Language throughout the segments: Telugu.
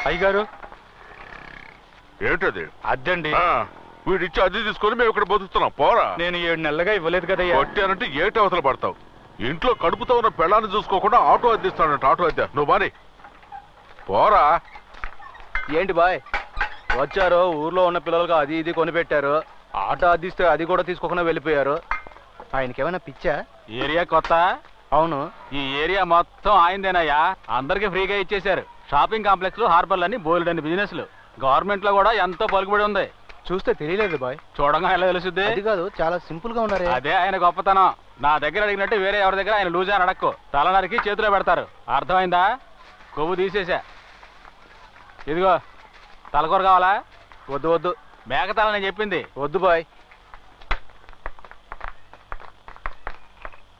అయ్యగారు ఏంటది? అద్దండి. వీడిచ్చి అద్దె తీసుకొని మేము ఇక్కడ బతుకుతున్నాం. పోరా. నేను 7 నెలలుగా ఇవ్వలేదు కదయ్యా. కొట్టానంటే ఏటి అవతల పడతావు. ఇంట్లో కడుపుతో ఉన్న పెళ్ళాన్ని చూసుకోకుండా ఆటో అద్దెస్తానంట. ఆటో అద్దె నువ్వు బాని పోరా. ఏంటి బాయ్ వచ్చారు, ఊర్లో ఉన్న పిల్లలకు అది ఇది కొనిపెట్టారు, ఆటో అద్దిస్తే అది కూడా తీసుకోకుండా వెళ్ళిపోయారు. ఆయనకేమైనా పిచ్చా? ఏరియా కొత్త? అవును. ఈ ఏరియా మొత్తం ఆయనదేనయ్యా. అందరికి ఫ్రీగా ఇచ్చేశారు. షాపింగ్ కాంప్లెక్స్ లు, హార్బర్లని, బోల్డని బిజినెస్లు. గవర్నమెంట్ లో కూడా ఎంతో పలుకుబడి ఉంది. చూస్తే తెలియలేదు బాయ్. చూడంగా ఎలా తెలుసుద్ది? అది కాదు, చాలా సింపుల్ గా ఉన్నారు. అదే ఆయన గొప్పతనం. నా దగ్గర అడిగినట్టు వేరే ఎవరి దగ్గర ఆయన లూజా అని అడక్కు. తల నరికి చేతిలో పెడతారు. అర్థమైందా? కొవ్వు తీసేసా. ఇదిగో తలకూర కావాలా? వద్దు వద్దు. మేకతల నేను చెప్పింది. వద్దు బాయ్.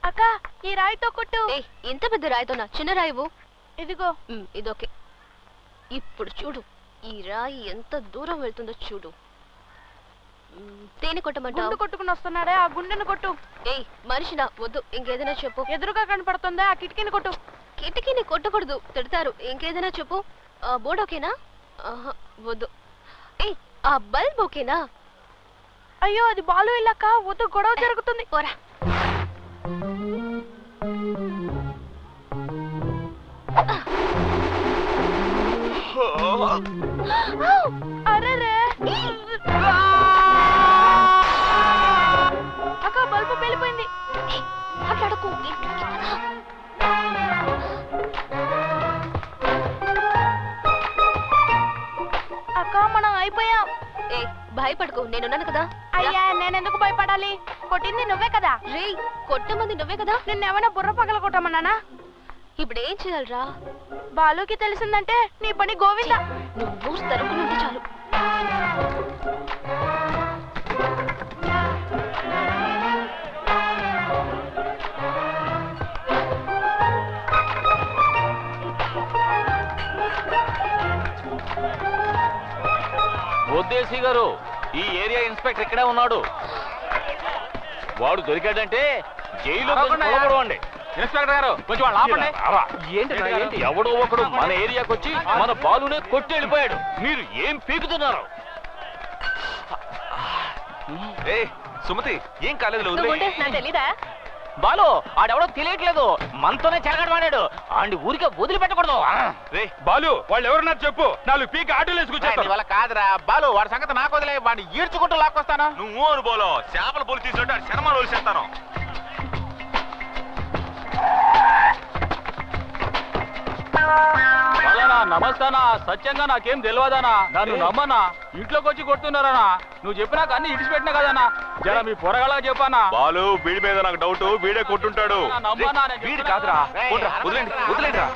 అక్క ఈ రాయితో కొట్టు. ఇంత పెద్ద రాయితోనా? చిన్న రాయివు. ఇదిగో. ఇదొకే. ఇప్పుడు చూడు ఈ రాయి ఎంత దూరం వెళ్తుందో చూడు. దేని కొట్టమంటావు? గుండు కొట్టుకుని వస్తున్నాడే ఆ గుండెను కొట్టు. ఏయ్ మనిషినా? వద్దు, ఇంకేదైనా చెప్పు. ఎదురుగా కనపడుతుందా ఆ కిటికీని కొట్టు. కిటికీని కొట్టకూడదు, తిడతారు. ఇంకేదైనా చెప్పు. బోర్డు ఓకేనా? వద్దు. ఏయ్ ఆ బల్బ్ ఓకేనా? అయ్యో అది బాలు ఇల్లక్క, వద్దు, గొడవ జరుగుతుంది. పోరా. అరే అక్క బల్బు పేలిపోయింది. మాట్లాడకు. అక్క మనం అయిపోయాం. ఏ భయపడకు, నేనున్నాను కదా. అయ్యా నేనెందుకు భయపడాలి? కొట్టింది నువ్వే కదా. రే కొట్టమంది నువ్వే కదా. నిన్నేమైనా బుర్ర పగల కొట్టమన్నానా? ఇప్పుడు ఏం చేయాలరా? బాలుకి తెలిసిందంటే నీ పని గోవింద. నువ్వు తరుపు నుండి చాలు. ఉద్దేశీ గారు, ఈ ఏరియా ఇన్స్పెక్టర్ ఇక్కడే ఉన్నాడు. వాడు దొరికాడంటే జైలు అండి. ఇన్స్పెక్టర్ గారు కొంచెం వాళ్ళు ఆపండి. ఏంటి ఎవడో ఒకడు మన ఏరియాకి వచ్చి మన బాలునే కొట్టి వెళ్ళిపోయాడు. మీరు ఏం పీకుతున్నారు? సుమతి ఏం కాలేదు. తెలీదా? బాలు ఆడెవడో తెలియట్లేదు, మనతోనే చెరగడవాడాడు. ఆండి ఊరికే వదిలిపెట్టకూడదు. బాలు వాళ్ళు ఎవరున్నారు చెప్పు. 4 పీక ఆటోలు వేసుకొచ్చేస్తారు. వాళ్ళ కాదురా బాలు, వాడి సంగతి నాకు వదిలే. వాడిని ఈడ్చుకుంటూ లాక్కొస్తాను. నువ్వు ఓరు బోలో చేపల పోలు తీసుకుంటే శర్మలు వదిలేస్తాను. నమస్తానా, సత్యంగా నాకేం తెలియదానా? నన్ను నమ్మనా? ఇంట్లోకి వచ్చి కొడుతున్నారనా? నువ్వు చెప్పినాక అన్ని ఇడిచిపెట్టినా కదనా? జర మీ పొరగలా చెప్పానా? బాలు వీడి మీద నాకు డౌట్, వీడే కొట్టుంటాడు. వీడి కాదురా, వదిలేండి వదిలేండిరా.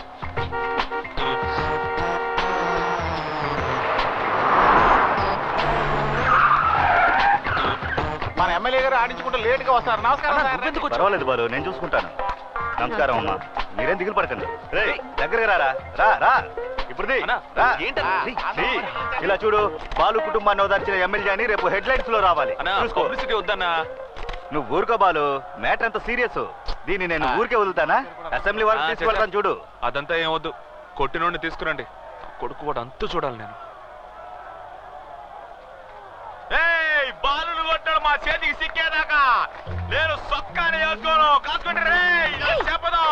మన ఎమ్మెల్యే గారు ఆడించుకుంటూ లేట్ గా వస్తారు. నమస్కారం. పర్వాలేదు బాలు, నేను చూసుకుంటాను. నమస్కారం అమ్మా, మీరేం దిగులు పడకండి. దగ్గరగా రారా. రా రా ఇప్పుడు ఇలా చూడు, బాలు కుటుంబాన్ని ఓదార్చిన ఎమ్మెల్యే అని రేపు హెడ్లైన్స్ లో రావాలి. వద్దన్నా. నువ్వు ఊరుకో బాలు, మ్యాటర్ అంత సీరియస్. దీన్ని నేను ఊరికే వదులుతానా? అసెంబ్లీ వరకు తీసుకెళ్తాను చూడు. అదంతా ఏమొద్దు, కొట్టినోడిని తీసుకురండి. కొడుకు వాడు అంతూ చూడాలి. నేను బాలు కొట్టాడు మా చేతికి సిక్కేదాకా నేను సొక్కాని వేసుకోను. కాసుకుంటారే చెప్పదు.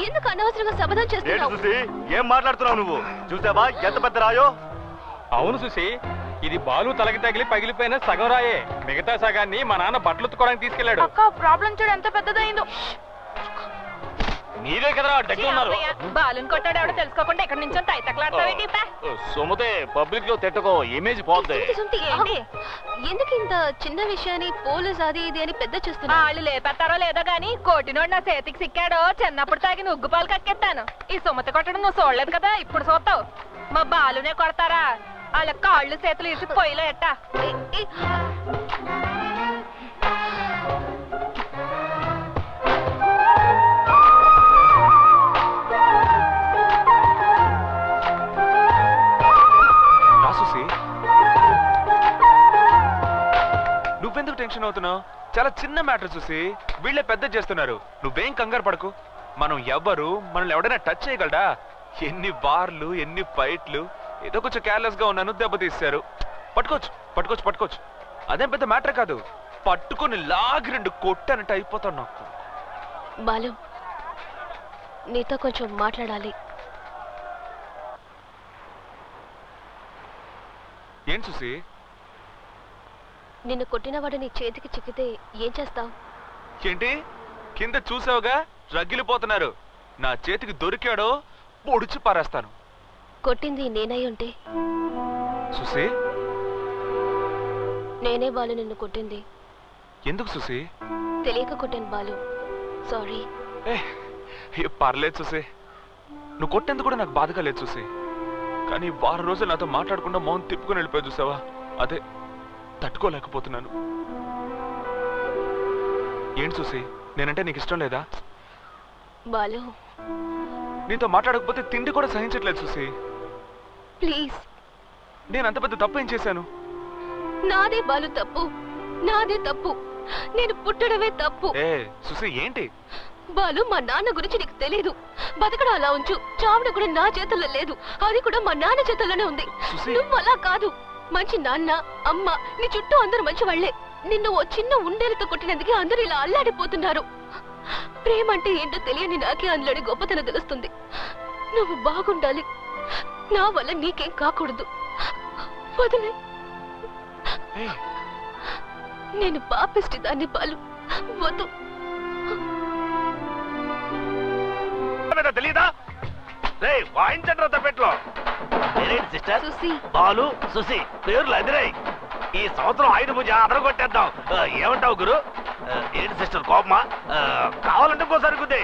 ఎందుకు అనవసరంగా శబదం చేస్తున్నావు? చూసి ఏం మాట్లాడుతున్నావు నువ్వు? చూసావా ఎంత పెద్ద రాయో? అవును సుసి, ఇది బాలు తలకి తగిలి పగిలిపోయిన సగం రాయే. మిగతా సగాన్ని మా నాన్న బట్టలు ఉత్తుకోవడానికి తీసుకెళ్లాడు. అక్క ప్రాబ్లం చూడు ఎంత పెద్దదైందో. మీరే కదరా దగ్గర ఉన్నారు. బాలుని కొట్టాడు ఎవడో తెలుసుకోకుండా ఎక్కడి నుంచో తైతకలాడతావేంటి? సుమతే పబ్లిక్ లో తిట్టకో, ఇమేజ్ పోద్ది. ఎందుకు ఇంత చిన్న విషయాన్ని పోలీస్ అది ఇది అని పెద్ద చేస్తున్నా? వాళ్ళు లేపెత్తారో లేదో గాని కోటినోడు నా చేతికి సిక్కాడో చిన్నప్పుడు తాగిన ఉగ్గుపాలు కక్కెత్తాను. ఈ సుమతి కొట్టడం నువ్వు చూడలేదు కదా, ఇప్పుడు చూస్తావు. మా బాలునే కొడతారా? వాళ్ళ కాళ్ళు చేతులు ఇసి పొయ్యిలో ఎట్టా. నువ్వెందుకు టెన్షన్ అవుతున్నావు? చాలా చిన్న మ్యాటర్ చూసి వీళ్ళే పెద్ద చేస్తున్నారు. నువ్వేం కంగారు పడకు. మనం ఎవ్వరు మనల్ని ఎవడైనా టచ్ చేయగలడా? ఎన్ని బార్లు ఎన్ని ఫైట్లు, ఏదో కొంచెం కేర్లెస్ గా ఉన్నాను, దెబ్బతీశారు. పట్టుకోవచ్చు. అదేం పెద్ద మ్యాటర్ కాదు. పట్టుకుని లాగి 2 కొట్టానంటే అయిపోతాను నాకు. బాలు, నీతో కొంచెం మాట్లాడాలి. ఏం చూసి? నిన్ను కొట్టినవాడు నీ చేతికి చిక్కితే ఏం చేస్తావు? ఏంటి కింద చూసావుగా, రగిలిపోతున్నారు. నా చేతికి దొరికాడో పొడిచి పారేస్తాను. కొట్టింది నేనై ఉంటే? సుసి, నేనే బాలు నిన్ను కొట్టింది. ఎందుకు సుసి? తెలియక కొట్టాను బాలు, సారీ. పర్లేదు సుసి, నువ్వు కొట్టేందుకు కూడా నాకు బాధగా లేదు సుసి. కానీ వారం రోజులు నాతో మాట్లాడకుండా మౌన్ తిప్పుకుని వెళ్ళిపోయి చూసావా, అదే తట్టుకోలేకపోతున్నాను. ఏంటి సుసి, నేనంటే నీకు ఇష్టం లేదా? బాలు, నీతో మాట్లాడకపోతే తిండి కూడా సహించట్లేదు సుసి. ప్లీజ్. నేను అంత పెద్ద తప్పు ఏం చేశాను? నాదే బాలు తప్పు, నాదే తప్పు. నేను పుట్టడమే తప్పు. సుసి ఏంటి? బాలు, మా నాన్న గురించి నీకు తెలీదు. బతకడం అలా ఉంచు, చావడం కూడా నా చేతుల్లో లేదు, అది కూడా మా నాన్న చేతుల్లోనే ఉంది. నువ్వు అలా కాదు. మంచి నాన్న, అమ్మ, నీ చుట్టూ అందరూ మంచి వాళ్లే. నిన్ను ఓ చిన్న ఉండేలతో కొట్టినందుకే అందరూ ఇలా అల్లాడిపోతున్నారు. ప్రేమ అంటే ఏంటో తెలియని నాకే అందులోని గొప్పతనం తెలుస్తుంది. నువ్వు బాగుండాలి, నా వల్ల నీకేం కాకూడదు. వదిలే. నేను పాపిష్టి దాన్ని బాలు, వద్దు. తెలీదా? వాయించండి తప్పెట్లో. సిస్టర్ బాలు, సుసి పేర్లు అదిరాయి. ఈ సంవత్సరం ఆయుధ పూజ అదరగొట్టేద్దాం. ఏమంటావు గురు? ఏంటి సిస్టర్ కోపమా? కావాలంటే ఇంకోసారి కుద్దే.